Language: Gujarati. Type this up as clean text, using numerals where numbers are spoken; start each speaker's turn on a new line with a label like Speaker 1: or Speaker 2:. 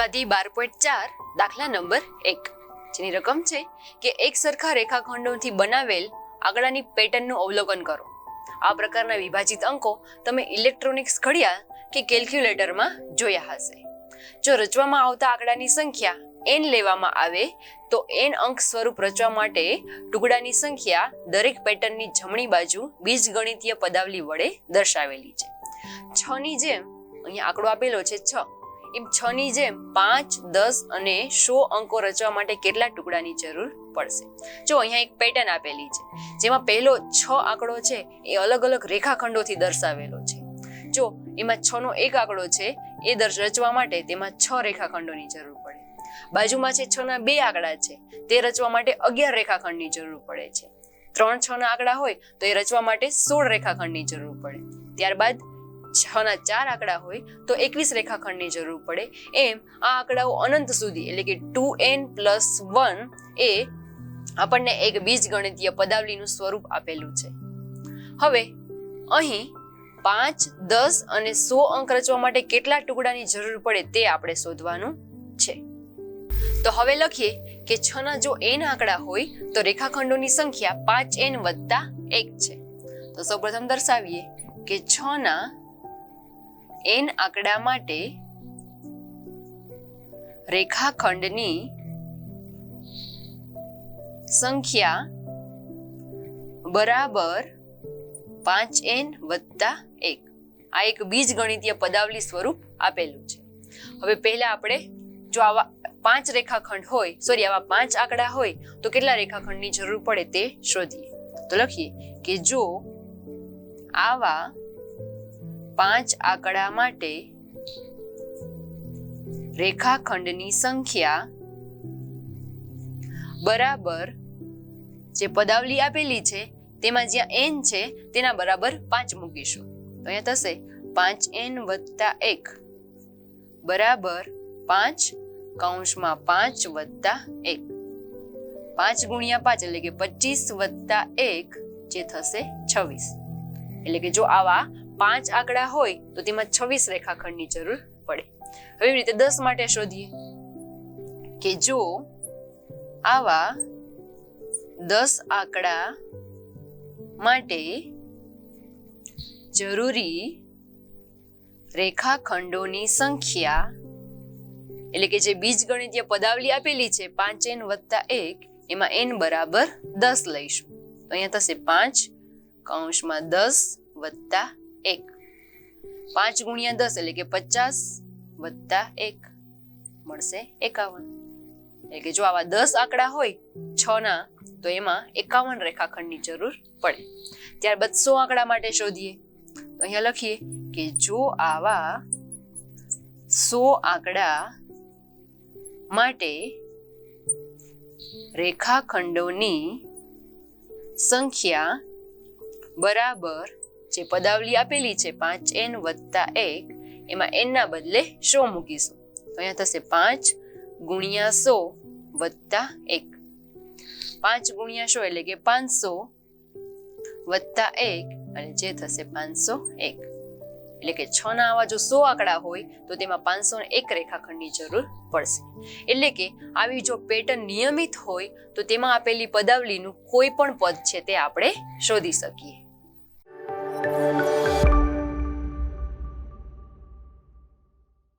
Speaker 1: સ્વાધ્યાય 12.4 દાખલા નંબર 1 જેની રકમ છે કે એક સરખા રેખાખંડોથી બનાવેલ આંકડાની પેટર્નનું અવલોકન કરો. આ પ્રકારના વિભાજિત અંકો તમે ઇલેક્ટ્રોનિક્સ ઘડિયાળ કે કેલ્ક્યુલેટરમાં જોયા હશે. જો રચવામાં આવતા આંકડાની સંખ્યા n લેવામાં આવે તો n અંક સ્વરૂપ રચવા માટે ટુકડાની સંખ્યા દરેક પેટર્નની જમણી બાજુ બીજગણિતીય પદાવલી વડે દર્શાવેલી છે. 6 ની જેમ અહીંયા આંકડો આપેલો છે 6, એમ 6 ની જેમ 5, 10 અને 100 અંકો રચવા માટે કેટલા ટુકડાની જરૂર પડશે? જો અહીંયા એક પેટર્ન આપેલી છે જેમાં પહેલો 6 આંકડો છે એ અલગ અલગ રેખાખંડોથી દર્શાવેલો છે. જો એમાં 6 નો એક આંકડો છે એ રચવા માટે તેમાં 6 રેખાખંડોની જરૂર પડે. બાજુમાં છે 6 ના 2 આંકડા છે તે રચવા માટે 11 રેખાખંડની જરૂર પડે છે. 3 6 ના આંકડા હોય તો એ રચવા માટે 16 રેખાખંડની જરૂર પડે. ત્યારબાદ 6 ના 4 આંકડા હોય તો 21 રેખાખંડની જરૂર પડે. એમ આ આંકડાઓ અનંત સુધી એટલે કે 2n+1 એ આપણને એક બીજગણિતીય પદાવલીનું સ્વરૂપ આપેલું છે. હવે અહીં 5, 10 અને 100 અંક રચવા માટે કેટલા ટુકડાની જરૂર પડે તે આપણે શોધવાનું છે. તો હવે લખીએ કે 6 ના જો n આંકડા હોય તો રેખાખંડોની સંખ્યા 5n+1 છે. તો સૌપ્રથમ દર્શાવીએ કે 6 ના n આંકડા માટે રેખાખંડની સંખ્યા બરાબર 5n+1. આ એક બીજગણિતીય પદાવલી સ્વરૂપ આપેલું છે. હવે પહેલા આપણે જો આવા 5 રેખાખંડ હોય આવા 5 આંકડા હોય તો કેટલા રેખાખંડની જરૂર પડે તે શોધીએ. તો લખીએ કે જો આવા 5 આંકડા માટે રેખાખંડની સંખ્યા બરાબર જે પદાવલી આપેલી છે તેમાં જ્યાં n છે તેના બરાબર 5 મૂકીશું. તો અહીંયા થશે 5n+1 બરાબર 5 કૌંસમાં 5+1. 5 ગુણ્યા 5 એટલે કે 25+1 જે થશે 26. એટલે કે જો આવા 5 આંકડા હોય તો તેમાં 26 રેખાખંડની જરૂર પડે. હવે એવી રીતે 10 માટે શોધીએ કે જો આવા 10 આંકડા માટે જરૂરી રેખાખંડોની સંખ્યા એટલે કે જે બીજગણિતીય પદાવલી આપેલી છે 5n+1 એમાં n બરાબર 10 લઈશું. તો અહીંયા થશે 5 કૌંસમાં 10+1. 5 ગુણ્યા 10 એટલે કે 50+1 મળશે 51. એટલે કે જો આવા 10 આંકડા હોય 6 ના તો એમાં 51 રેખાખંડની જરૂર પડે. ત્યારબાદ 100 આંકડા માટે શોધીએ. તો અહીંયા લખીએ કે જો આવા 100 આંકડા માટે રેખાખંડોની સંખ્યા બરાબર જે પદાવલી આપેલી છે 5n+1 એમાં n ના બદલે 100 મૂકીશું. તો અહીંયા થશે 5 ગુણ્યા 100+1. 5 ગુણ્યા 100 એટલે કે 500+1 અને જે થશે 501. એટલે કે 6 ના આવા જો 100 આંકડા હોય તો તેમાં 501 રેખાખંડની જરૂર પડશે. એટલે કે આવી જો પેટર્ન નિયમિત હોય તો તેમાં આપેલી પદાવલીનું કોઈ પણ પદ છે તે આપણે શોધી શકીએ.